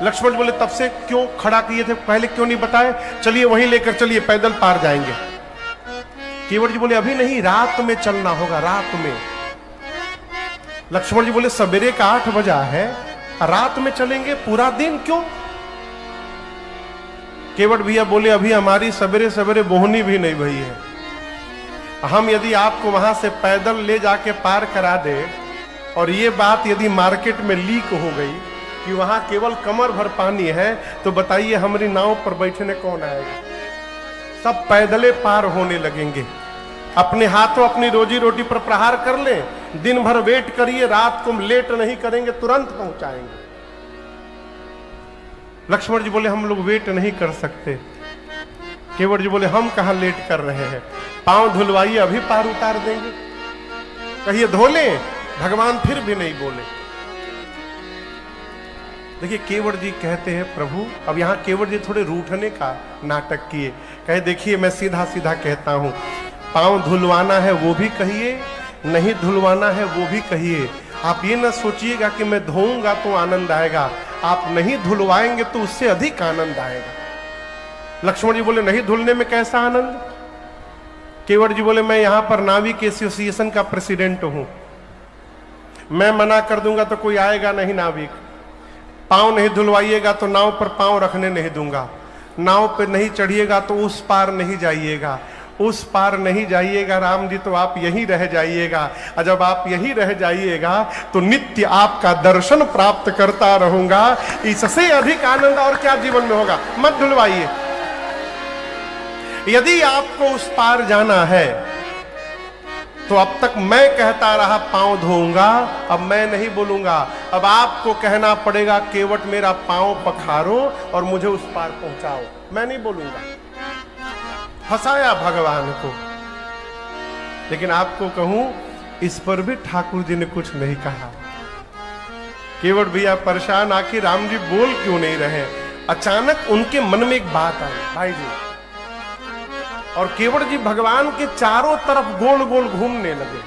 लक्ष्मण जी बोले तब से क्यों खड़ा किए थे, पहले क्यों नहीं बताए? चलिए वहीं लेकर चलिए, पैदल पार जाएंगे। केवट जी बोले अभी नहीं, रात में चलना होगा, रात में। लक्ष्मण जी बोले सवेरे का 8 बजा है, रात में चलेंगे, पूरा दिन क्यों? केवट भैया बोले अभी हमारी सवेरे सवेरे बोहनी भी नहीं भई है, हम यदि आपको वहां से पैदल ले जाके पार करा दे और ये बात यदि मार्केट में लीक हो गई कि वहां केवल कमर भर पानी है, तो बताइए हमारी नाव पर बैठने कौन आएगा? सब पैदले पार होने लगेंगे। अपने हाथों अपनी रोजी रोटी पर प्रहार कर ले, दिन भर वेट करिए, रात को लेट नहीं करेंगे, तुरंत पहुंचाएंगे। लक्ष्मण जी बोले हम लोग वेट नहीं कर सकते। केवट जी बोले हम कहां लेट कर रहे हैं, पांव धुलवाइए, अभी पार उतार देंगे। कहिए धो ले, भगवान फिर भी नहीं बोले। देखिए केवट जी कहते हैं प्रभु, अब यहां केवट जी थोड़े रूठने का नाटक किए, कहे देखिए मैं सीधा सीधा कहता हूं, पांव धुलवाना है वो भी कहिए, नहीं धुलवाना है वो भी कहिए। आप ये ना सोचिएगा कि मैं धोऊंगा तो आनंद आएगा, आप नहीं धुलवाएंगे तो उससे अधिक आनंद आएगा। लक्ष्मण जी बोले नहीं धुलने में कैसा आनंद? केवट जी बोले मैं यहां पर नाविक एसोसिएशन का प्रेसिडेंट हूं, मैं मना कर दूंगा तो कोई आएगा नहीं नाविक। पांव नहीं धुलवाइएगा तो नाव पर पांव रखने नहीं दूंगा, नाव पे नहीं चढ़िएगा तो उस पार नहीं जाइएगा, उस पार नहीं जाइएगा राम जी तो आप यहीं रह जाइएगा, और जब आप यहीं रह जाइएगा तो नित्य आपका दर्शन प्राप्त करता रहूंगा, इससे अधिक आनंद और क्या जीवन में होगा? मत धुलवाइए। यदि आपको उस पार जाना है तो अब तक मैं कहता रहा पांव धोऊंगा, अब मैं नहीं बोलूंगा, अब आपको कहना पड़ेगा केवट मेरा पांव पखारो और मुझे उस पार पहुंचाओ, मैं नहीं बोलूंगा। फंसाया भगवान को। लेकिन आपको कहूं इस पर भी ठाकुर जी ने कुछ नहीं कहा। केवट भैया परेशान, आखिर राम जी बोल क्यों नहीं रहे? अचानक उनके मन में एक बात आई, भाई जी, और केवट जी भगवान के चारों तरफ गोल गोल घूमने लगे।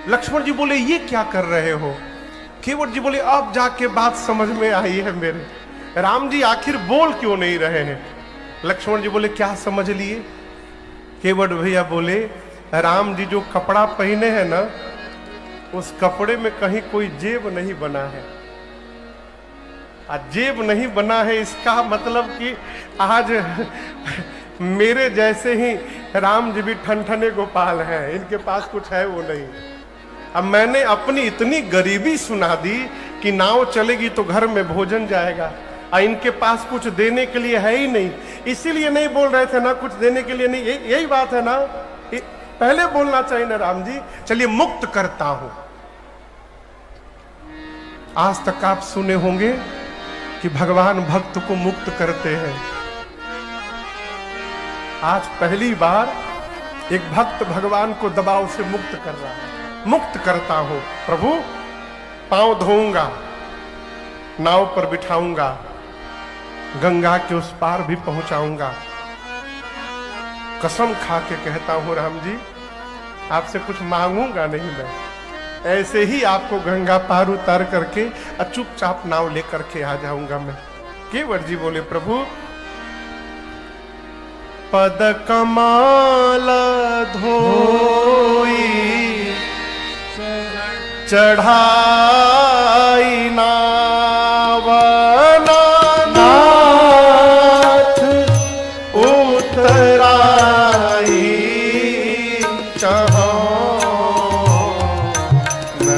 लक्ष्मण जी बोले ये क्या कर रहे हो? केवट जी बोले अब जाके बात समझ में आई है मेरे, राम जी आखिर बोल क्यों नहीं रहे हैं? लक्ष्मण जी बोले क्या समझ लिए? केवट भैया बोले राम जी जो कपड़ा पहने हैं ना, उस कपड़े में कहीं कोई जेब नहीं बना है। जेब नहीं बना है इसका मतलब कि आज मेरे जैसे ही राम जी भी ठनठने गोपाल हैं, इनके पास कुछ है वो नहीं। अब मैंने अपनी इतनी गरीबी सुना दी कि नाव चलेगी तो घर में भोजन जाएगा, और इनके पास कुछ देने के लिए है ही नहीं, इसीलिए नहीं बोल रहे थे ना, कुछ देने के लिए नहीं। यही बात है ना, पहले बोलना चाहिए ना राम जी। चलिए मुक्त करता हूं। आज तक आप सुने होंगे कि भगवान भक्त को मुक्त करते हैं, आज पहली बार एक भक्त भगवान को दबाव से मुक्त कर रहा है। मुक्त करता हूं प्रभु, पांव धोऊंगा, नाव पर बिठाऊंगा, गंगा के उस पार भी पहुंचाऊंगा। कसम खा के कहता हूं राम जी, आपसे कुछ मांगूंगा नहीं, मैं ऐसे ही आपको गंगा पार उतार करके चुपचाप नाव लेकर के आ जाऊंगा मैं। केवट जी बोले प्रभु पद कमाल धोई चढ़ाई नाव नाथ उतराई चहो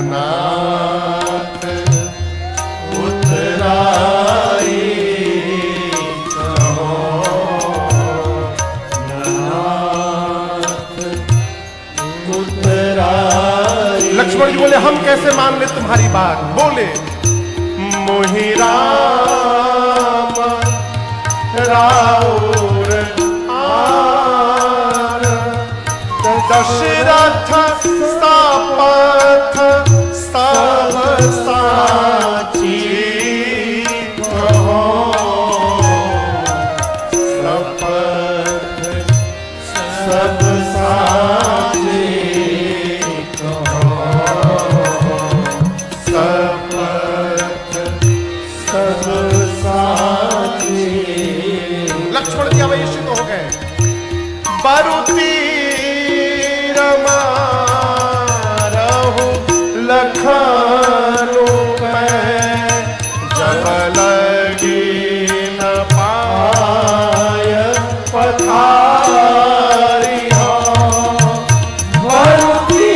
नाथ उतराई चहो नाथ उतराई। लक्ष्मण जी बोले हम कैसे मान ले तुम्हारी बात? बोले मोहि राम राउर आन दशरथ सापथ सब साची कहो सपथ सब साची कहो सपथ सब साथी। लक्ष्मण जी अवैश्य हो गए। बरुती रमारहु लखनऊ में, जब लगी न पाय पथारी हो। बरुती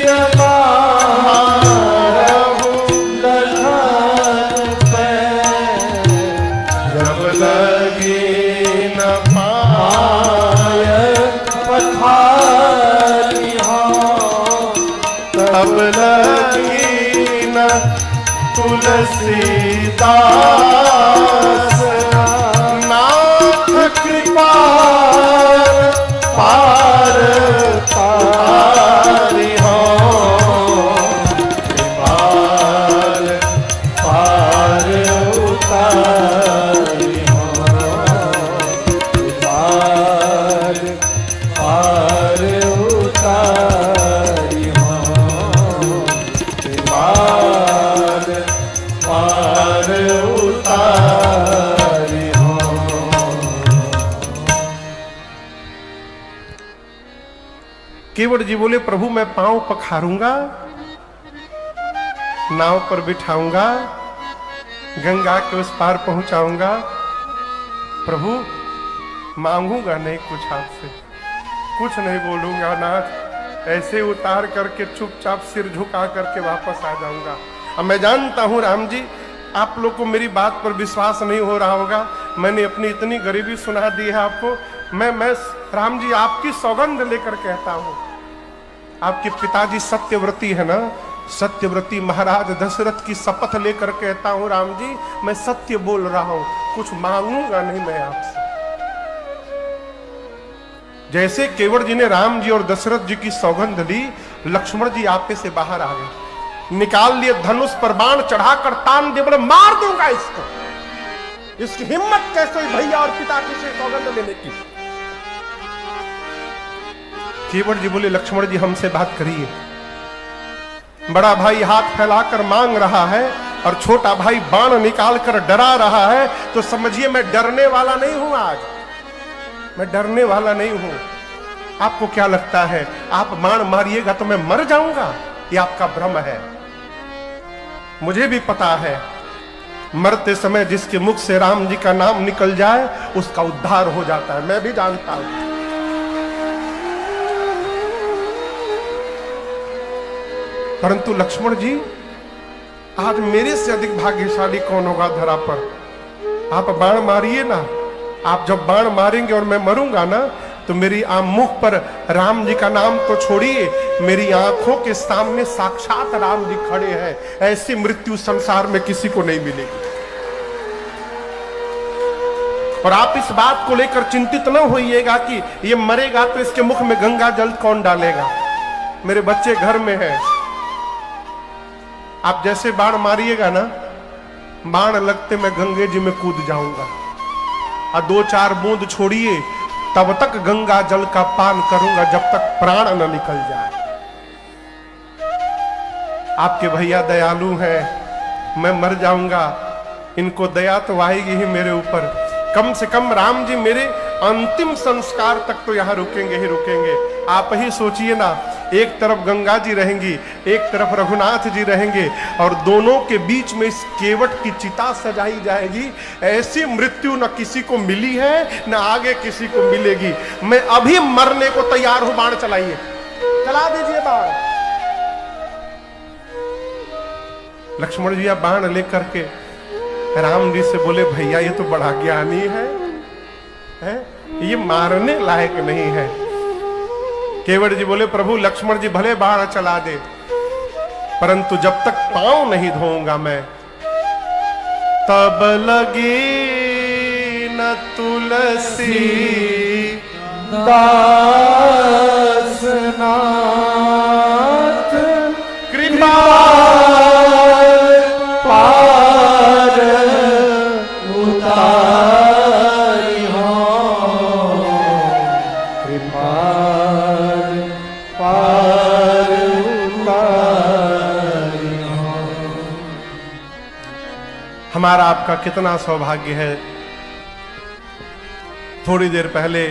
रमारहु लखनऊ में, जब लगी न पाय पथारी हो। तब लगी न तुलसीदास, नाथ कृपा पार तारी हो। पार पार उतारी हो। पार पार उतारी हो। पार पार उतारी हो। केवट जी बोले प्रभु मैं पांव पखारूंगा, नाव पर बिठाऊंगा, गंगा के उस पार पहुंचाऊंगा। प्रभु मांगूंगा नहीं कुछ आपसे, कुछ नहीं बोलूंगा नाथ, ऐसे उतार करके चुपचाप सिर झुका करके वापस आ जाऊंगा। अब मैं जानता हूं राम जी आप लोग को मेरी बात पर विश्वास नहीं हो रहा होगा, मैंने अपनी इतनी गरीबी सुना दी है आपको। मैं राम जी आपकी सौगंध लेकर कहता हूं, आपके पिताजी सत्यव्रती है ना, सत्यव्रती महाराज दशरथ की शपथ लेकर कहता हूं राम जी मैं सत्य बोल रहा हूं, कुछ मांगूंगा नहीं मैं आपसे। जैसे केवट जी ने राम जी और दशरथ जी की सौगंध ली, लक्ष्मण जी आपे से बाहर आ गए, निकाल लिए धनुष पर बाण चढ़ाकर तान दे, बोले मार दूंगा इसको। इसकी हिम्मत कैसे हुई भैया और पिता की से सौगंध लेने की। केवट जी बोले लक्ष्मण जी हमसे बात करिए। बड़ा भाई हाथ फैलाकर मांग रहा है और छोटा भाई बाण निकालकर डरा रहा है, तो समझिए मैं डरने वाला नहीं हूं। आज मैं डरने वाला नहीं हूं। आपको क्या लगता है आप बाण मारिएगा तो मैं मर जाऊंगा? ये आपका भ्रम है। मुझे भी पता है मरते समय जिसके मुख से राम जी का नाम निकल जाए उसका उद्धार हो जाता है, मैं भी जानता हूं। परंतु लक्ष्मण जी आज मेरे से अधिक भाग्यशाली कौन होगा धरा पर? आप बाण मारिए ना, आप जब बाण मारेंगे और मैं मरूंगा ना तो मेरी मुख पर राम जी का नाम तो छोड़िए, मेरी आंखों के सामने साक्षात राम जी खड़े हैं। ऐसी मृत्यु संसार में किसी को नहीं मिलेगी। और आप इस बात को लेकर चिंतित न होइएगा कि ये मरेगा तो इसके मुख में गंगा जल कौन डालेगा। मेरे बच्चे घर में हैं, आप जैसे बाण मारिएगा ना, बाण लगते मैं गंगे जी में कूद जाऊंगा और 2-4 बूंद छोड़िए, तब तक गंगा जल का पान करूंगा जब तक प्राण न निकल जाए। आपके भैया दयालु हैं, मैं मर जाऊंगा, इनको दया तो आएगी ही मेरे ऊपर। कम से कम राम जी मेरे अंतिम संस्कार तक तो यहां रुकेंगे ही रुकेंगे। आप ही सोचिए ना, एक तरफ गंगा जी रहेंगी, एक तरफ रघुनाथ जी रहेंगे और दोनों के बीच में इस केवट की चिता सजाई जाएगी। ऐसी मृत्यु न किसी को मिली है न आगे किसी को मिलेगी। मैं अभी मरने को तैयार हूं, बाण चलाइए, चला दीजिए बाण। लक्ष्मण जी आप बाण लेकर के राम जी से बोले भैया ये तो बड़ा ज्ञानी है? ये मारने लायक नहीं है। केवट जी बोले प्रभु लक्ष्मण जी भले बाण चला दे, परंतु जब तक पांव नहीं धोऊंगा मैं, तब लगी न तुलसी दास नाथ कृपा पार उतारी हो। कृपा पार उतारी हो। हमारा आपका कितना सौभाग्य है। थोड़ी देर पहले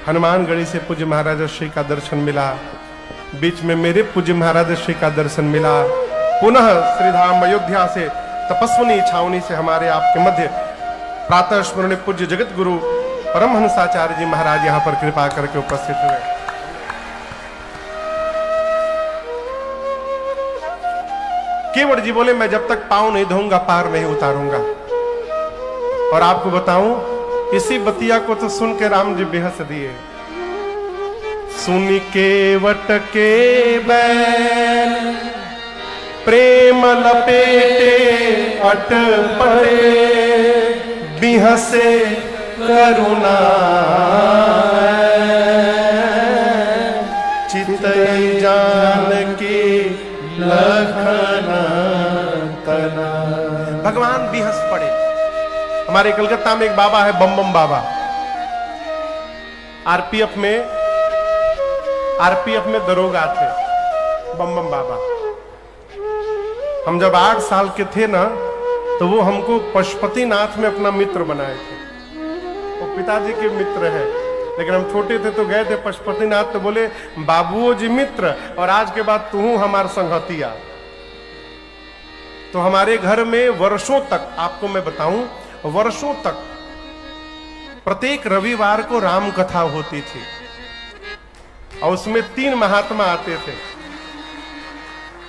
हनुमानगढ़ी से पूज्य महाराज श्री का दर्शन मिला, बीच में मेरे पूज्य महाराज श्री का दर्शन मिला, पुनः श्रीधाम अयोध्या से तपस्विनी छावनी से हमारे आपके मध्य प्रातः स्मरणीय पूज्य जगत गुरु परमहंसाचार्य जी महाराज यहाँ पर कृपा करके उपस्थित हुए। केवट जी बोले मैं जब तक पांव नहीं धोऊंगा पार नहीं उतारूंगा। और आपको बताऊं इसी बतिया को तो सुन के राम जी बेहस दिए। सुनी केवट के बैल प्रेम लपेटे अट पड़े, बिहसे करुणा चितई जान की लखन तना। भगवान बिहस पड़े। हमारे कलकत्ता में एक बाबा है बम बम बाबा, आरपीएफ में दरोगा थे बम बम बाबा। हम जब 8 साल के थे ना तो वो हमको पशुपतिनाथ में अपना मित्र बनाए थे। वो पिताजी के मित्र है, लेकिन हम छोटे थे तो गए थे पशुपतिनाथ तो बोले बाबूओ जी मित्र और आज के बाद तू हमारा संगतिया। तो हमारे घर में वर्षों तक, आपको मैं बताऊं, वर्षों तक प्रत्येक रविवार को राम कथा होती थी और उसमें 3 महात्मा आते थे।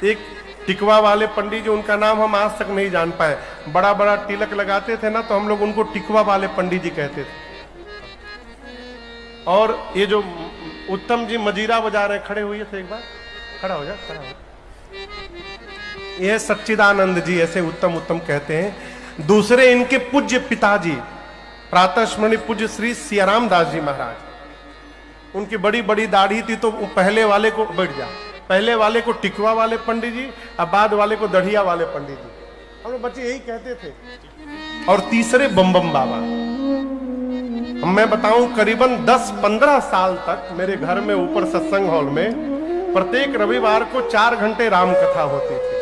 एक टिकवा वाले पंडित जी, उनका नाम हम आज तक नहीं जान पाए, बड़ा बड़ा तिलक लगाते थे ना तो हम लोग उनको टिकवा वाले पंडित जी कहते थे। और ये जो उत्तम जी मजीरा बजा रहे, खड़े हुए थे, एक बार खड़ा हो जा, खड़ा हो। ये सच्चिदानंद जी, ऐसे उत्तम उत्तम कहते हैं। दूसरे इनके पूज्य पिताजी प्रातः स्मरणीय पूज्य श्री सियाराम दास जी महाराज, उनकी बड़ी बड़ी दाढ़ी थी तो पहले वाले को बैठ जा, पहले वाले को टिकवा वाले पंडित जी और बाद वाले को दढ़िया वाले पंडित जी, हम लोग बच्चे यही कहते थे। और तीसरे बम बम बाबा। मैं बताऊं करीबन 10-15 साल तक मेरे घर में ऊपर सत्संग हॉल में प्रत्येक रविवार को 4 घंटे राम कथा होती थी।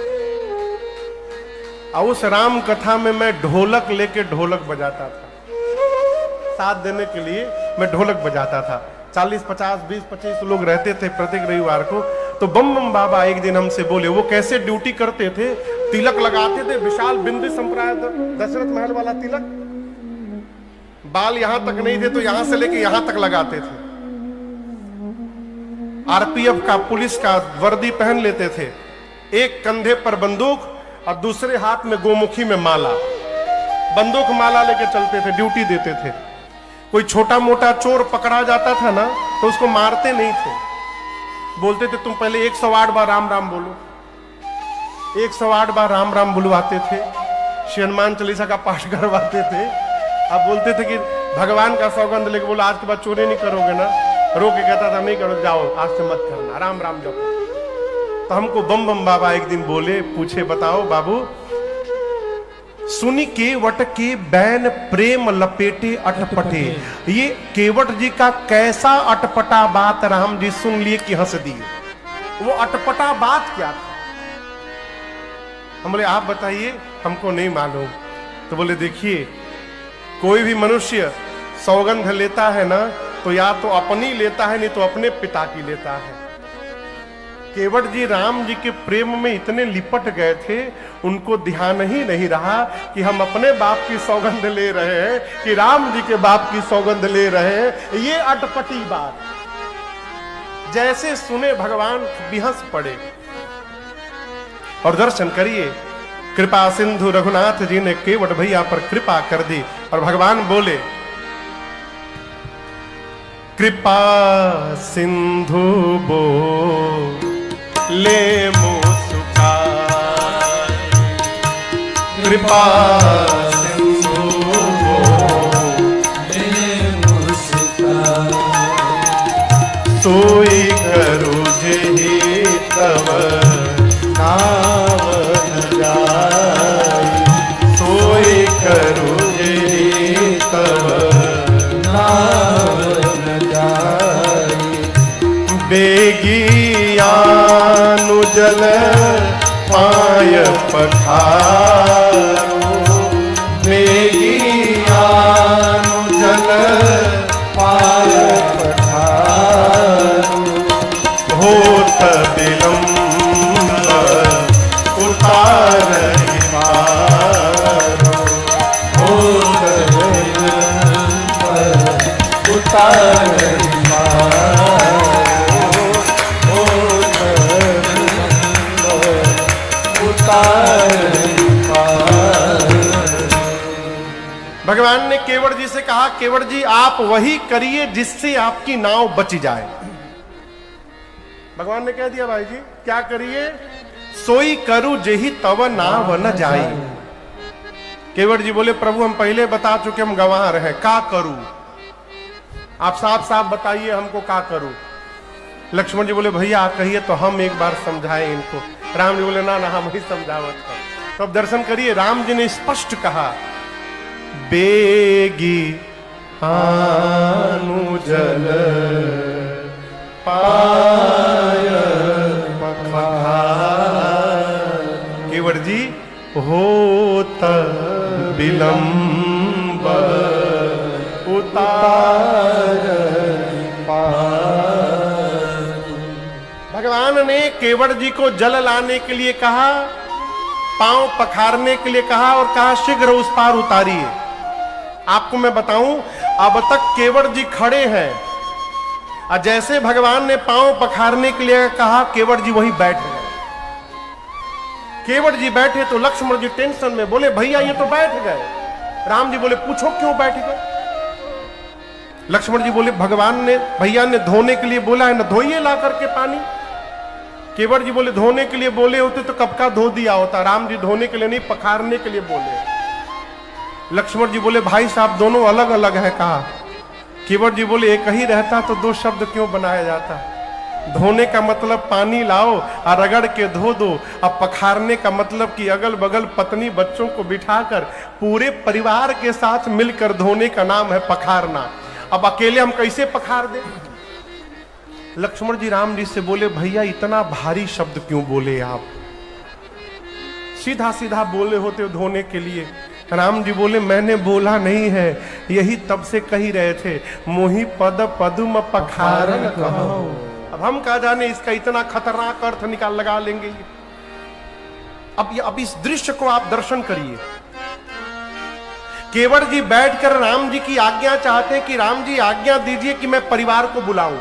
और उस राम कथा में मैं ढोलक लेके ढोलक बजाता था। साथ देने के लिए मैं ढोलक बजाता था। 40, 50, 20, 25 लोग रहते थे प्रत्येक रविवार को। तो बम बम बाबा एक दिन हमसे बोले, वो कैसे ड्यूटी करते थे, तिलक लगाते थे, विशाल बिंदु संप्राय दशरथ महल वाला तिलक, बाल यहां तक नहीं थे तो यहां से लेके यहां तक लगाते थे। आरपीएफ का, पुलिस का वर्दी पहन लेते थे, एक कंधे पर बंदूक और दूसरे हाथ में गोमुखी में माला, बंदूक माला लेके चलते थे, ड्यूटी देते थे। कोई छोटा मोटा चोर पकड़ा जाता था ना तो उसको मारते नहीं थे, बोलते थे तुम पहले 108 बार राम राम बोलो। 108 बार राम राम बुलवाते थे, श्री हनुमान चालीसा का पाठ करवाते थे। अब बोलते थे कि भगवान का सौगंध लेके बोला आज के बाद चोरी नहीं करोगे ना, रो के कहता था नहीं करो, जाओ आज से मत करना, राम राम जपो। तो हमको बम बम बाबा एक दिन बोले, पूछे बताओ बाबू, सुनी केवट के बैन प्रेम लपेटे अटपटे, ये केवट जी का कैसा अटपटा बात राम जी सुन लिए कि हंस दिए। वो अटपटा बात क्या था? हम बोले आप बताइए, हमको नहीं मालूम। तो बोले देखिए, कोई भी मनुष्य सौगंध लेता है ना तो या तो अपनी लेता है नहीं तो अपने पिता की लेता है। केवट जी राम जी के प्रेम में इतने लिपट गए थे, उनको ध्यान ही नहीं रहा कि हम अपने बाप की सौगंध ले रहे हैं कि राम जी के बाप की सौगंध ले रहे हैं। ये अटपटी बात जैसे सुने भगवान बिहस पड़े। और दर्शन करिए, कृपा सिंधु रघुनाथ जी ने केवट भैया पर कृपा कर दी और भगवान बोले, कृपा सिंधु बो ले मुस्का, कृपा सिंधु बो ले मुस्का, सोई करो जेहि तव नाम न जाई, सोई करो जेहि तव नाम न जाई, बेगियानु जल पाय पखारो, भगवान ने केवट जी से कहा, केवट जी आप वही करिए जिससे आपकी नाव बच जाए। भगवान ने कह दिया, भाई जी क्या करिए? सोई करूं जेही तव नाव न जाई। केवट जी बोले, प्रभु हम पहले बता चुके, हम गंवार हैं, का करूं? आप साफ साफ बताइए हमको का करूं। लक्ष्मण जी बोले, भैया आप कहिए तो हम एक बार समझाएं इनको। राम जी बोले, ना ना हम ही समझावत। तो अब दर्शन करिए, राम जी ने स्पष्ट कहा, बेगी आनु जल पाय पखार। केवट जी होत विलंब उतार पार। भगवान ने केवट जी को जल लाने के लिए कहा, पांव पखारने के लिए कहा और कहा शीघ्र उस पार उतारिए। आपको मैं बताऊं, अब तक केवट जी खड़े हैं और जैसे भगवान ने पांव पखारने के लिए कहा, केवट जी वहीं बैठ गए। केवट जी बैठे तो लक्ष्मण जी टेंशन में बोले, भैया ये तो बैठ गए। राम जी बोले, पूछो क्यों बैठ गए? लक्ष्मण जी बोले, भगवान ने, भैया ने धोने के लिए बोला है ना, धोइए ला करके पानी। केवट जी बोले, धोने के लिए बोले होते तो कब का धो दिया होता। राम जी धोने के लिए नहीं, पखारने के लिए बोले। लक्ष्मण जी बोले, भाई साहब दोनों अलग अलग है। कहा केवट जी बोले, एक ही रहता तो दो शब्द क्यों बनाया जाता? धोने का मतलब पानी लाओ और रगड़ के धो दो, अब पखारने का मतलब कि अगल बगल पत्नी बच्चों को बिठाकर पूरे परिवार के साथ मिलकर धोने का नाम है पखारना। अब अकेले हम कैसे पखार दें? लक्ष्मण जी राम जी से बोले, भैया इतना भारी शब्द क्यों बोले आप? सीधा सीधा बोले होते धोने के लिए। राम जी बोले, मैंने बोला नहीं है, यही तब से कही रहे थे, मोहि पद पदुम पखारन कहो। अब हम कहा जाने इसका इतना खतरनाक अर्थ निकाल लगा लेंगे। अब इस दृश्य को आप दर्शन करिए। केवट जी बैठकर राम जी की आज्ञा चाहते हैं कि राम जी आज्ञा दीजिए कि मैं परिवार को बुलाऊं।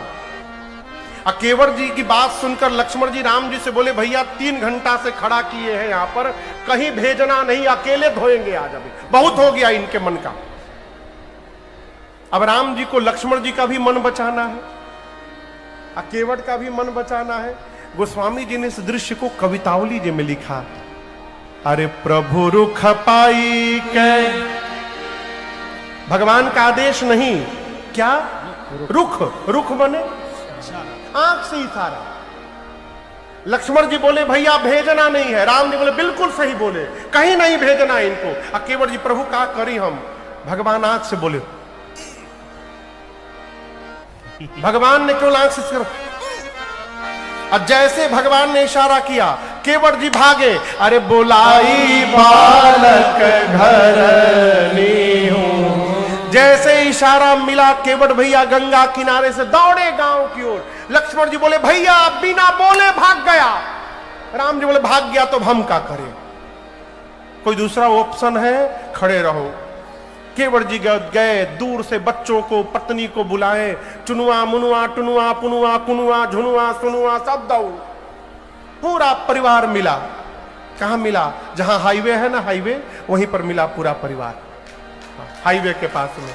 केवट जी की बात सुनकर लक्ष्मण जी राम जी से बोले, भैया 3 घंटा से खड़ा किए हैं यहाँ पर, कहीं भेजना नहीं, अकेले धोएंगे आज, अभी बहुत हो गया इनके मन का। अब राम जी को लक्ष्मण जी का भी मन बचाना है, केवट का भी मन बचाना है। गोस्वामी जी ने इस दृश्य को कवितावली जी में लिखा, अरे प्रभु रुख पाई के, भगवान का आदेश नहीं, क्या रुख, रुख बने आंख से इशारा। लक्ष्मण जी बोले, भैया भेजना नहीं है। राम जी बोले, बिल्कुल सही बोले, कहीं नहीं भेजना इनको। केवट जी, प्रभु क्या करी हम? भगवान आंख से बोले। भगवान ने क्यों आंख से? और जैसे भगवान ने इशारा किया, केवट जी भागे। अरे बुलाई बालक घर नीहूं। जैसे इशारा मिला, केवट भैया गंगा किनारे से दौड़े गांव की ओर। लक्ष्मण जी बोले, भैया बिना बोले भाग गया। राम जी बोले, भाग गया तो हम क्या करें? कोई दूसरा ऑप्शन है? खड़े रहो। केवट जी गए, दूर से बच्चों को, पत्नी को बुलाए, चुनुआ मुनुआ टुनुआ पुनुआ कुनुआ झुनुआ सुनुआ सब दौड़। पूरा परिवार मिला। कहां मिला? जहां हाईवे है ना, हाईवे, वहीं पर मिला पूरा परिवार, हाईवे के पास में।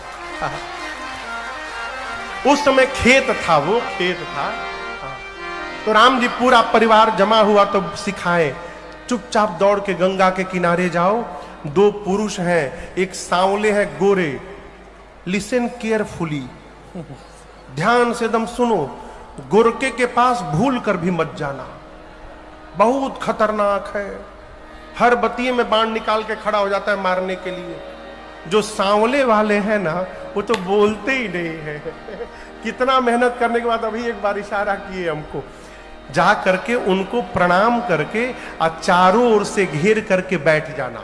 उस समय खेत था, वो खेत था। तो राम जी पूरा परिवार जमा हुआ तो सिखाए, चुपचाप दौड़ के गंगा के किनारे जाओ। 2 पुरुष हैं, एक सांवले हैं गोरे। लिसन केयरफुली, ध्यान से एकदम सुनो। गोरके के पास भूल कर भी मत जाना, बहुत खतरनाक है। हर बतिये में बाण निकाल के खड़ा हो जाता है मारने के लिए। जो सांवले वाले हैं ना, वो तो बोलते ही नहीं है। कितना मेहनत करने के बाद अभी एक बार इशारा किए हमको, जा करके उनको प्रणाम करके और चारों ओर से घेर करके बैठ जाना।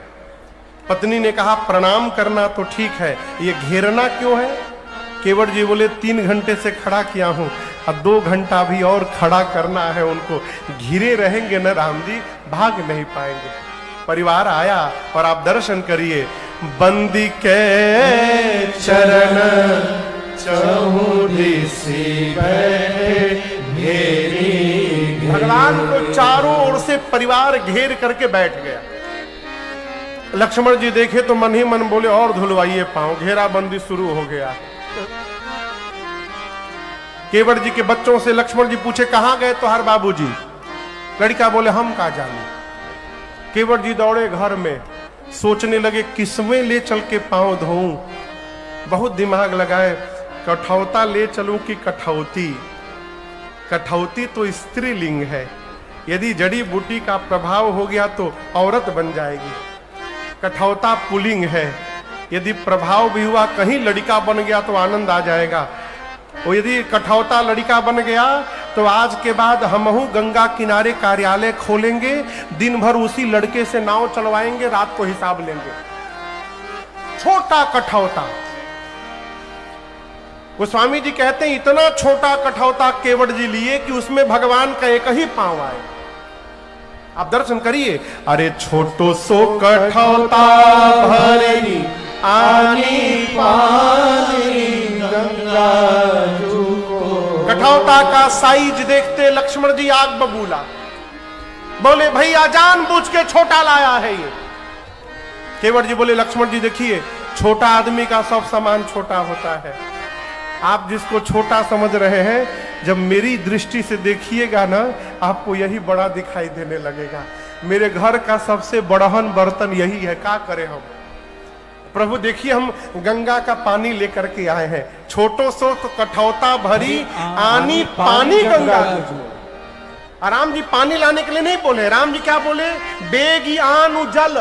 पत्नी ने कहा, प्रणाम करना तो ठीक है, ये घेरना क्यों है? केवट जी बोले, 3 घंटे से खड़ा किया हूं, अब 2 घंटा भी और खड़ा करना है उनको। घिरे रहेंगे न राम जी, भाग नहीं पाएंगे। परिवार आया और आप दर्शन करिए, बंदी के चरण चहुदिसी बैठे घेरी। भगवान को चारों ओर से परिवार घेर करके बैठ गया। लक्ष्मण जी देखे तो मन ही मन बोले और धुलवाइए पांव, घेराबंदी शुरू हो गया। केवट जी के बच्चों से लक्ष्मण जी पूछे कहां गए तुम्हारे बाबूजी? लड़का बोले हम कहां जाने। केवट जी दौड़े घर में, सोचने लगे किसमें ले चल के पांव धोऊं। बहुत दिमाग लगाए, कठौता ले चलूं कि कठौती? कठौती तो स्त्रीलिंग है, यदि जड़ी बूटी का प्रभाव हो गया तो औरत बन जाएगी। कठौता पुल्लिंग है, यदि प्रभाव भी हुआ कहीं लड़का बन गया तो आनंद आ जाएगा। और यदि कठौता लड़का बन गया तो आज के बाद हमहू गंगा किनारे कार्यालय खोलेंगे, दिन भर उसी लड़के से नाव चलवाएंगे, रात को हिसाब लेंगे। छोटा कठौता। गोस्वामी जी कहते हैं इतना छोटा कठौता केवट जी लिए कि उसमें भगवान का एक ही पांव आए। आप दर्शन करिए। अरे छोटो सो कठौता भरी आनी पानी गंगा को। कठौता का साइज देखते लक्ष्मण जी आग बबूला, बोले भैया जानबूझ के छोटा लाया है ये। केवट जी बोले लक्ष्मण जी देखिए, छोटा आदमी का सब सामान छोटा होता है। आप जिसको छोटा समझ रहे हैं, जब मेरी दृष्टि से देखिएगा ना, आपको यही बड़ा दिखाई देने लगेगा। मेरे घर का सबसे बड़हन बर्तन यही है, क्या करें हम। प्रभु देखिए, हम गंगा का पानी लेकर के आए हैं। छोटो सो तो कठौता भरी आनी पानी गंगा। राम जी पानी लाने के लिए नहीं बोले, राम जी क्या बोले? बेगी आनु जल।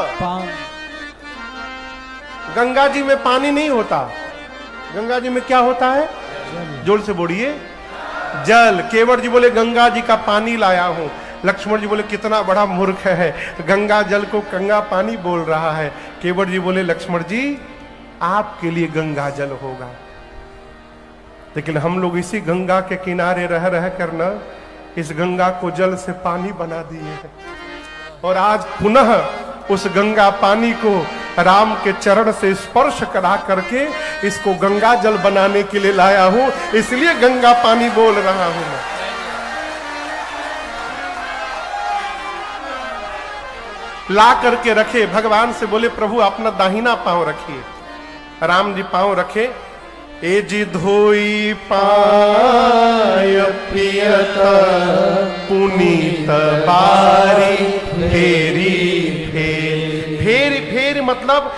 गंगा जी में पानी नहीं होता, गंगा जी में क्या होता है? जोर से बोलिए, जल। केवट जी बोले गंगा जी का पानी लाया हूं। लक्ष्मण जी बोले कितना बड़ा मूर्ख है, गंगा जल को गंगा पानी बोल रहा है। केवट जी बोले लक्ष्मण जी आपके लिए गंगा जल होगा, लेकिन हम लोग इसी गंगा के किनारे रह रह कर ना इस गंगा को जल से पानी बना दिए हैं। और आज पुनः उस गंगा पानी को राम के चरण से स्पर्श करा करके इसको गंगा जल बनाने के लिए लाया हूं, इसलिए गंगा पानी बोल रहा हूं मैं। ला करके रखे, भगवान से बोले प्रभु अपना दाहिना पांव रखिए। राम जी पांव रखे। ए जी धोई पाय प्रियत पुनीत बारी फेरी फेर। फेर फेर मतलब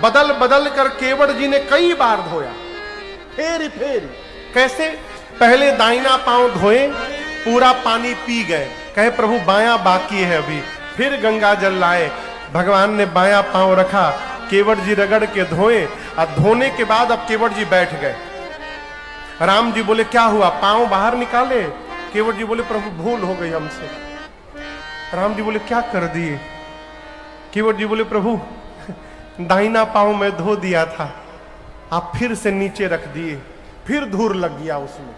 बदल बदल कर केवट जी ने कई बार धोया। फेर फेर कैसे? पहले दाहिना पांव धोए, पूरा पानी पी गए, कहे प्रभु बायां बाकी है अभी। फिर गंगा जल लाए, भगवान ने बायां पांव रखा, केवट जी रगड़ के धोए। और धोने के बाद अब केवट जी बैठ गए। राम जी बोले क्या हुआ? पांव बाहर निकाले। केवट जी बोले प्रभु भूल हो गई हमसे। राम जी बोले क्या कर दिए? केवट जी बोले प्रभु दाहिना पांव में धो दिया था, आप फिर से नीचे रख दिए, फिर धूल लग गया उसमें।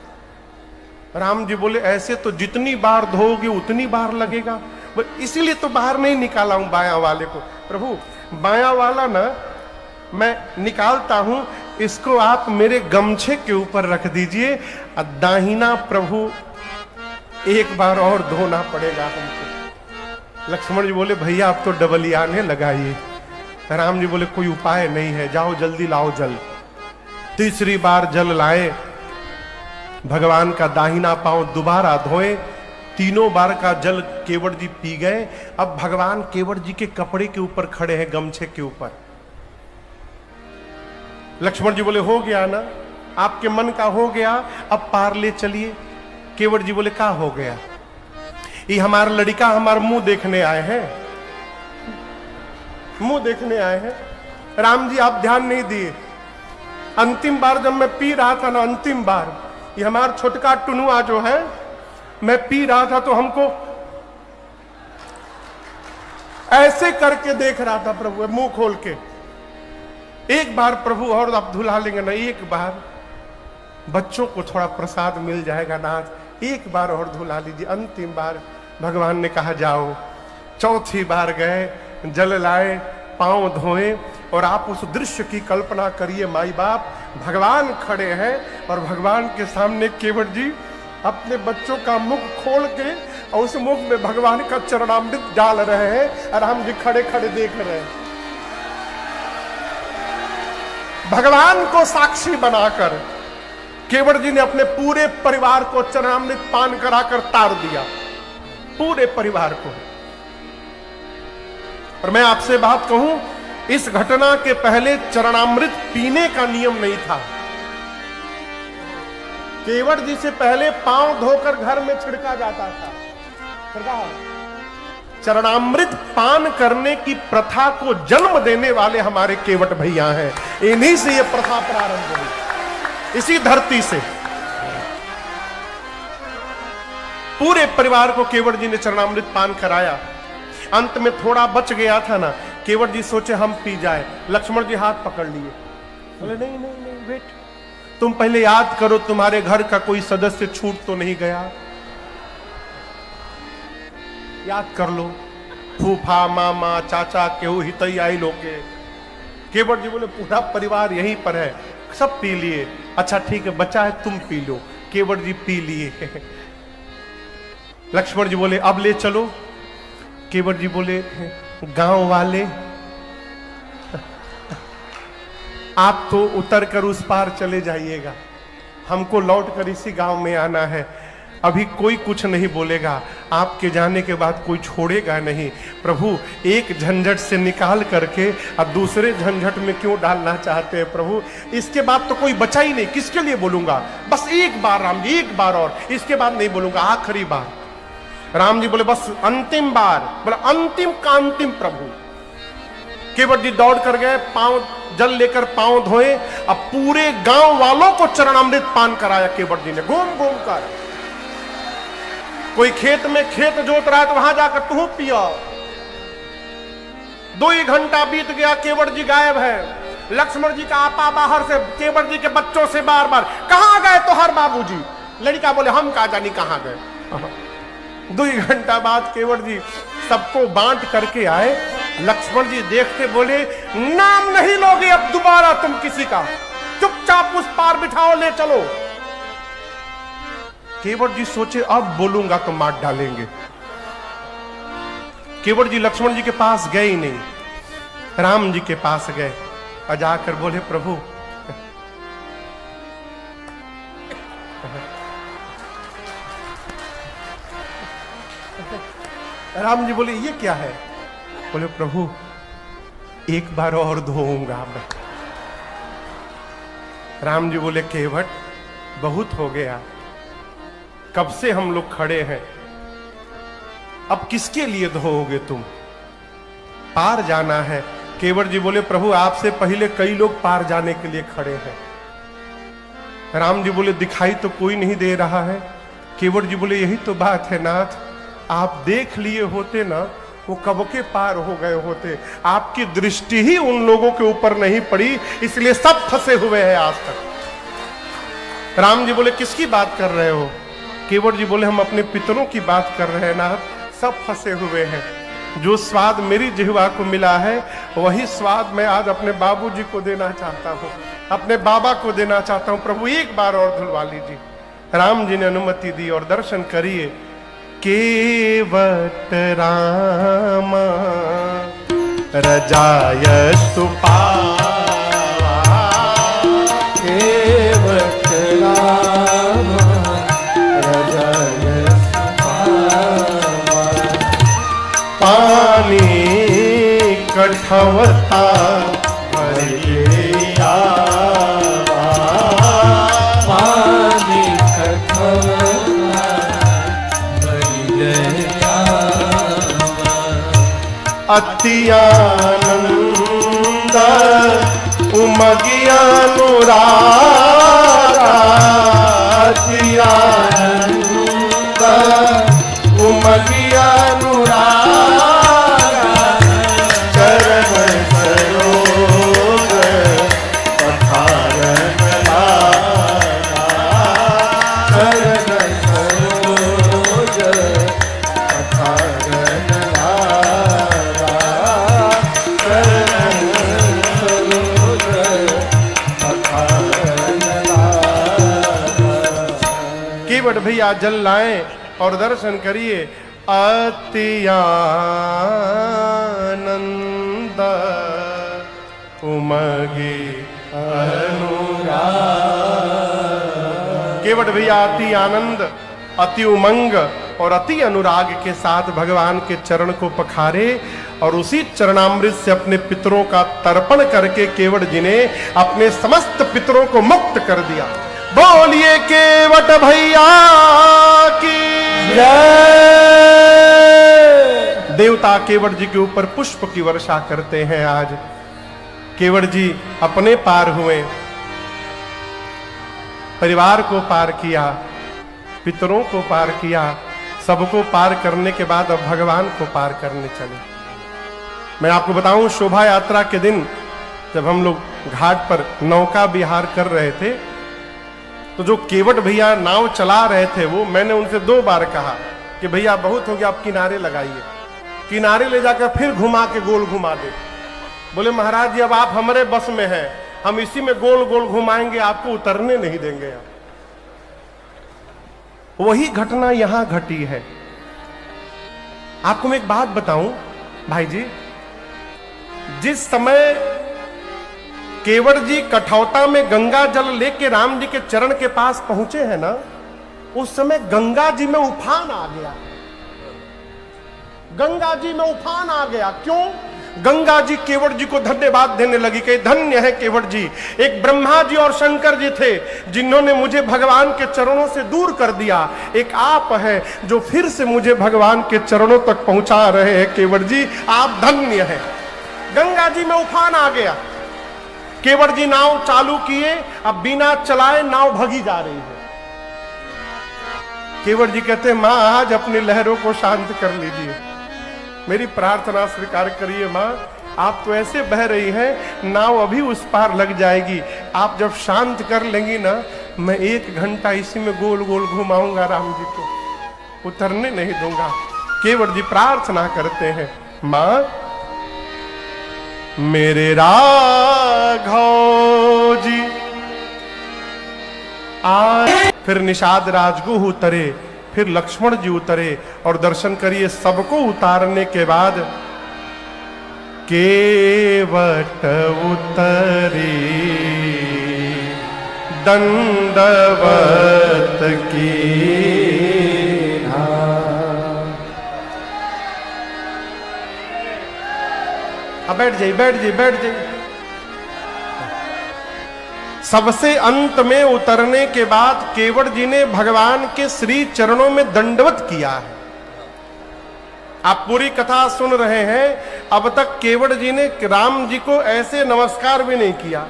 राम जी बोले ऐसे तो जितनी बार धोगे उतनी बार लगेगा, इसीलिए तो बाहर नहीं निकाला हूं बायां वाले को। प्रभु बायां वाला ना मैं निकालता हूं, इसको आप मेरे गमछे के ऊपर रख दीजिए। दाहिना प्रभु एक बार और धोना पड़ेगा हमको। लक्ष्मण जी बोले भैया अब तो डबलियाने लगाइए। राम जी बोले कोई उपाय नहीं है, जाओ जल्दी लाओ जल। तीसरी बार जल लाए, भगवान का दाहिना पांव दोबारा धोए। तीनों बार का जल केवट जी पी गए। अब भगवान केवट जी के कपड़े के ऊपर खड़े हैं, गमछे के ऊपर। लक्ष्मण जी बोले हो गया ना, आपके मन का हो गया, अब पार ले चलिए। केवट जी बोले क्या हो गया? ये हमारा लड़का हमारा मुंह देखने आए हैं, मुंह देखने आए हैं। राम जी आप ध्यान नहीं दिए। अंतिम बार जब मैं पी रहा था ना, अंतिम बार, ये हमारा छोटका टुनुआ जो है, मैं पी रहा था तो हमको ऐसे करके देख रहा था प्रभु, मुंह खोल के। एक बार प्रभु और आप धुला लेंगे ना, एक बार बच्चों को थोड़ा प्रसाद मिल जाएगा ना, एक बार और धुला लीजिए। अंतिम बार भगवान ने कहा जाओ। चौथी बार गए, जल लाए, पांव धोए। और आप उस दृश्य की कल्पना करिए, माई बाप भगवान खड़े हैं और भगवान के सामने केवट जी अपने बच्चों का मुख खोल के और उस मुख में भगवान का चरणामृत डाल रहे हैं। राम जी खड़े खड़े देख रहे हैं। भगवान को साक्षी बनाकर केवट जी ने अपने पूरे परिवार को चरणामृत पान कराकर तार दिया, पूरे परिवार को। और मैं आपसे बात कहूं, इस घटना के पहले चरणामृत पीने का नियम नहीं था। केवट जी से पहले पांव धोकर घर में छिड़का जाता था। चरणामृत पान करने की प्रथा को जन्म देने वाले हमारे केवट भैया हैं। इन्हीं से यह प्रथा प्रारंभ हुई, इसी धरती से। पूरे परिवार को केवट जी ने चरणामृत पान कराया। अंत में थोड़ा बच गया था ना, केवट जी सोचे हम पी जाए। लक्ष्मण जी हाथ पकड़ लिए, बोले नहीं नहीं नहीं वेट, तुम पहले याद करो तुम्हारे घर का कोई सदस्य छूट तो नहीं गया, याद कर लो। फूफा मामा चाचा केहू हितई आई लोगे। केवट जी बोले पूरा परिवार यहीं पर है, सब पी लिए। अच्छा ठीक है, बचा है तुम पी लो। केवट जी पी लिए। लक्ष्मण जी बोले अब ले चलो। केवट जी बोले गांव वाले आप तो उतर कर उस पार चले जाइएगा, हमको लौट कर इसी गांव में आना है। अभी कोई कुछ नहीं बोलेगा, आपके जाने के बाद कोई छोड़ेगा नहीं। प्रभु एक झंझट से निकाल करके अब दूसरे झंझट में क्यों डालना चाहते हैं प्रभु? इसके बाद तो कोई बचा ही नहीं, किसके लिए बोलूंगा? बस एक बार राम जी, एक बार और, इसके बाद नहीं बोलूंगा, आखिरी बार। राम जी बोले बस अंतिम बार। बोले अंतिम का अंतिम प्रभु। केवट जी दौड़ कर गए, पांव जल लेकर पांव धोए। अब पूरे गांव वालों को चरणामृत पान कराया केवट जी ने, घूम घूम कर। कोई खेत में खेत जोत रहा है तो वहां जाकर तू पिया। 2 घंटा बीत गया, केवट जी गायब है। लक्ष्मण जी का आपा बाहर से केवट जी के बच्चों से बार बार कहां गए तो हर बाबूजी। लड़का बोले हम कहा जानी कहां गए। 2 घंटा बाद केवट जी सबको बांट करके आए। लक्ष्मण जी देखते बोले नाम नहीं लोगे अब दोबारा तुम किसी का, चुपचाप उस पार बिठाओ, ले चलो। केवट जी सोचे अब बोलूंगा तो मार डालेंगे। केवट जी लक्ष्मण जी के पास गए ही नहीं, राम जी के पास गए और जाकर बोले प्रभु राम जी बोले ये क्या है? बोले प्रभु एक बार और धोऊंगा मैं। राम जी बोले केवट बहुत हो गया, कब से हम लोग खड़े हैं, अब किसके लिए धोओगे तुम? पार जाना है। केवट जी बोले प्रभु आपसे पहले कई लोग पार जाने के लिए खड़े हैं। राम जी बोले दिखाई तो कोई नहीं दे रहा है। केवट जी बोले यही तो बात है नाथ, आप देख लिए होते ना वो कब के पार हो गए होते। आपकी दृष्टि ही उन लोगों के ऊपर नहीं पड़ी, इसलिए सब फंसे हुए हैं आज तक। राम जी बोले किसकी बात कर रहे हो? केवट जी बोले हम अपने पितरों की बात कर रहे हैं नाथ, सब फंसे हुए हैं। जो स्वाद मेरी जिह्वा को मिला है वही स्वाद मैं आज अपने बाबूजी को देना चाहता हूँ, अपने बाबा को देना चाहता हूँ। प्रभु एक बार और धुलवा लीजिए। राम जी ने अनुमति दी और दर्शन करिए। केवट राम रजायस्तु पावा, केवट राम रजायस्तु पावा, पानी कठवता भरिए आवा, पानी कठवता अति आनंद उमगियानुरागा, अति आनंद उमगियानुरागा, चरण सरोज पठारन लागा, चरण सरोज पठारन केवट भैया जल लाएं और दर्शन करिए। अति आनंद उमगे अनुराग। केवट भैया अति आनंद, अति उमंग और अति अनुराग के साथ भगवान के चरण को पखारे और उसी चरणामृत से अपने पितरों का तर्पण करके केवट जी ने अपने समस्त पितरों को मुक्त कर दिया। बोलिए केवट भैया की जय। देवता केवट जी के ऊपर पुष्प की वर्षा करते हैं। आज केवट जी अपने पार हुए, परिवार को पार किया, पितरों को पार किया, सबको पार करने के बाद अब भगवान को पार करने चले। मैं आपको बताऊं, शोभा यात्रा के दिन जब हम लोग घाट पर नौका विहार कर रहे थे तो जो केवट भैया नाव चला रहे थे वो, मैंने उनसे 2 बार कहा कि भैया बहुत हो गया, आप किनारे लगाइए, किनारे ले जाकर फिर घुमा के गोल घुमा दे। बोले महाराज जी अब आप हमारे बस में हैं, हम इसी में गोल गोल घुमाएंगे, आपको उतरने नहीं देंगे। वही घटना यहां घटी है। आपको मैं एक बात बताऊं भाई जी, जिस समय केवट जी कठौता में गंगा जल लेके राम जी के चरण के पास पहुंचे हैं ना, उस समय गंगा जी में उफान आ गया। गंगा जी में उफान आ गया। क्यों? गंगा जी केवट जी को धन्यवाद देने लगी कि धन्य है केवट जी, एक ब्रह्मा जी और शंकर जी थे जिन्होंने मुझे भगवान के चरणों से दूर कर दिया, एक आप है जो फिर से मुझे भगवान के चरणों तक पहुंचा रहे हैं। केवट जी आप धन्य हैं। गंगा जी में उफान आ गया। केवट जी नाव चालू किए, अब बिना चलाए नाव भगी जा रही है। केवट जी कहते हैं मां आज अपनी लहरों को शांत कर लीजिए, मेरी प्रार्थना स्वीकार करिए मां, आप तो ऐसे बह रही हैं, नाव अभी उस पार लग जाएगी, आप जब शांत कर लेंगी ना, मैं 1 घंटा इसी में गोल गोल घुमाऊंगा, राम जी को उतरने नहीं दूंगा। केवट जी प्रार्थना करते हैं मां मेरे राघव जी आए। फिर निषाद राजगुह उतरे, फिर लक्ष्मण जी उतरे और दर्शन करिए। सबको उतारने के बाद केवट उतरी दंडवत की। अब बैठ जाइए, बैठ जाइए, बैठ जाइए। सबसे अंत में उतरने के बाद केवट जी ने भगवान के श्री चरणों में दंडवत किया है। आप पूरी कथा सुन रहे हैं, अब तक केवट जी ने राम जी को ऐसे नमस्कार भी नहीं किया।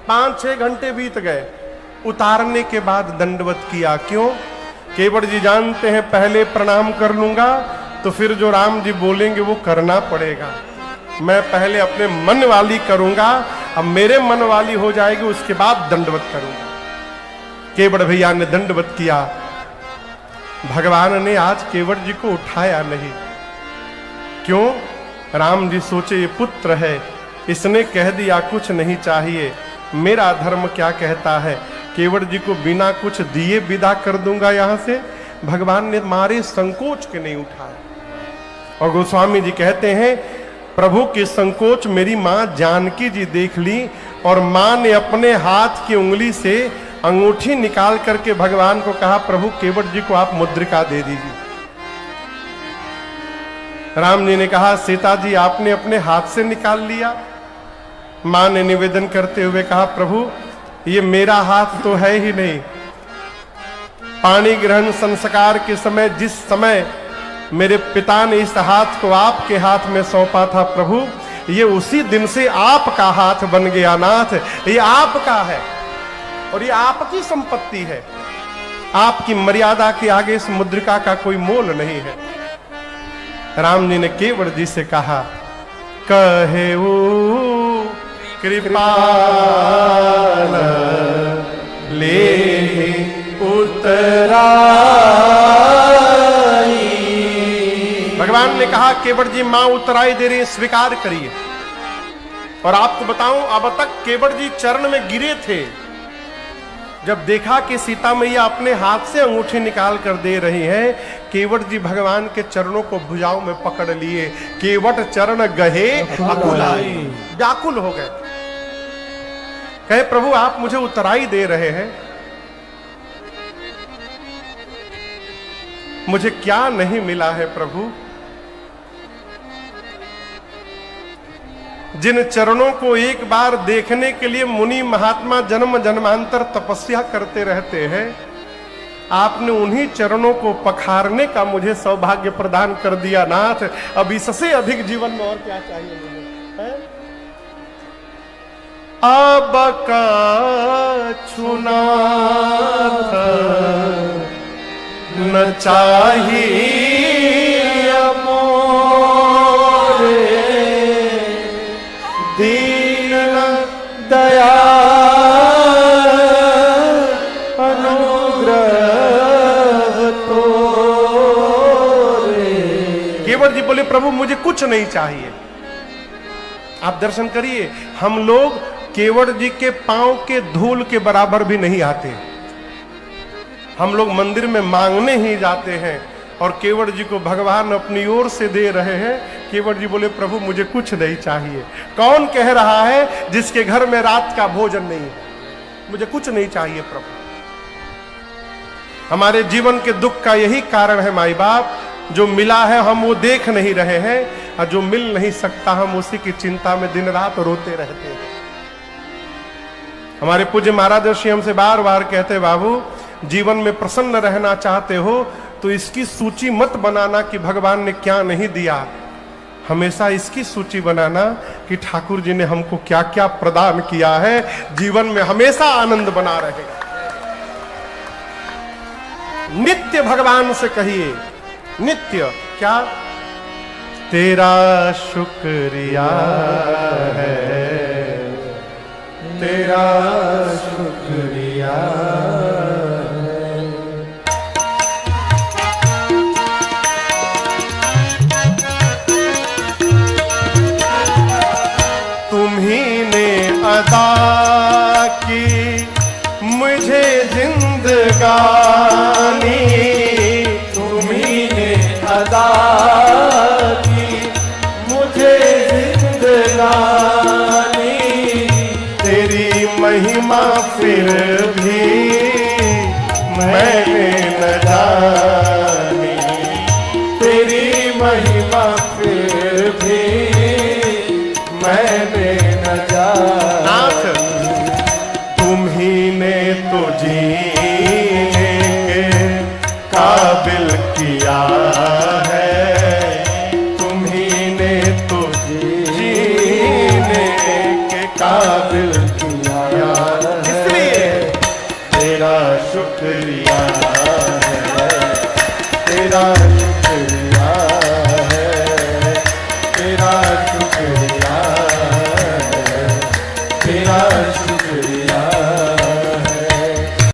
5-6 घंटे बीत गए, उतारने के बाद दंडवत किया। क्यों? केवट जी जानते हैं पहले प्रणाम कर लूंगा तो फिर जो राम जी बोलेंगे वो करना पड़ेगा, मैं पहले अपने मन वाली करूंगा, अब मेरे मन वाली हो जाएगी उसके बाद दंडवत करूंगा। केवट भैया ने दंडवत किया। भगवान ने आज केवट जी को उठाया नहीं। क्यों? राम जी सोचे ये पुत्र है, इसने कह दिया कुछ नहीं चाहिए, मेरा धर्म क्या कहता है, केवट जी को बिना कुछ दिए विदा कर दूंगा यहां से। भगवान ने मारे संकोच के नहीं उठाया। और गोस्वामी जी कहते हैं प्रभु के संकोच मेरी मां जानकी जी देख ली और मां ने अपने हाथ की उंगली से अंगूठी निकाल करके भगवान को कहा प्रभु केवट जी को आप मुद्रिका दे दीजिए। राम जी ने कहा सीता जी आपने अपने हाथ से निकाल लिया। मां ने निवेदन करते हुए कहा प्रभु ये मेरा हाथ तो है ही नहीं, पाणी ग्रहण संस्कार के समय जिस समय मेरे पिता ने इस हाथ को आपके हाथ में सौंपा था प्रभु, ये उसी दिन से आपका हाथ बन गया नाथ, ये आपका है और ये आपकी संपत्ति है, आपकी मर्यादा के आगे इस मुद्रिका का कोई मोल नहीं है। राम जी ने केवट जी से कहा कहे वो कृपाल ले उतरा। भगवान ने कहा केवट जी मां उतराई दे रही, स्वीकार करिए। और आपको बताऊं अब तक केवट जी चरण में गिरे थे, जब देखा कि सीता मैया अपने हाथ से अंगूठी निकाल कर दे रही हैं, केवट जी भगवान के चरणों को भुजाओं में पकड़ लिए। केवट चरण गहे अकुलाई, व्याकुल हो गए। कहे प्रभु आप मुझे उतराई दे रहे हैं, मुझे क्या नहीं मिला है प्रभु। जिन चरणों को एक बार देखने के लिए मुनि महात्मा जन्म जन्मांतर तपस्या करते रहते हैं, आपने उन्हीं चरणों को पखारने का मुझे सौभाग्य प्रदान कर दिया नाथ। अब इससे अधिक जीवन में और क्या चाहिए मुझे, है? अब का छुना न चाहिए मोरे, दीन दया अनुग्रह तोरे। केवट जी बोले प्रभु मुझे कुछ नहीं चाहिए। आप दर्शन करिए, हम लोग केवट जी के पांव के धूल के बराबर भी नहीं आते। हम लोग मंदिर में मांगने ही जाते हैं और केवट जी को भगवान अपनी ओर से दे रहे हैं। केवट जी बोले प्रभु मुझे कुछ नहीं चाहिए। कौन कह रहा है जिसके घर में रात का भोजन नहीं है, मुझे कुछ नहीं चाहिए प्रभु। हमारे जीवन के दुख का यही कारण है माई बाप, जो मिला है हम वो देख नहीं रहे हैं, और जो मिल नहीं सकता हम उसी की चिंता में दिन रात रोते रहते हैं। हमारे पूज्य महाराज ऋषि हमसे बार बार कहते, बाबू जीवन में प्रसन्न रहना चाहते हो तो इसकी सूची मत बनाना कि भगवान ने क्या नहीं दिया, हमेशा इसकी सूची बनाना कि ठाकुर जी ने हमको क्या क्या प्रदान किया है। जीवन में हमेशा आनंद बना रहेगा। नित्य भगवान से कहिए, नित्य क्या, तेरा शुक्रिया है, तेरा शुक्रिया है। तुम्ही ने अदा की मुझे जिंदगानी, तुम्ही ने अदा की मुझे जिंदगानी, तेरी महिमा फिर भी मैंने न जानी, तेरी महिमा फिर भी मैंने न जानी। तुम ही ने तो जीने के काबिल किया है, तुम ही ने तो जीने के काबिल किया है, इसलिए तेरा शुक्रिया है, तेरा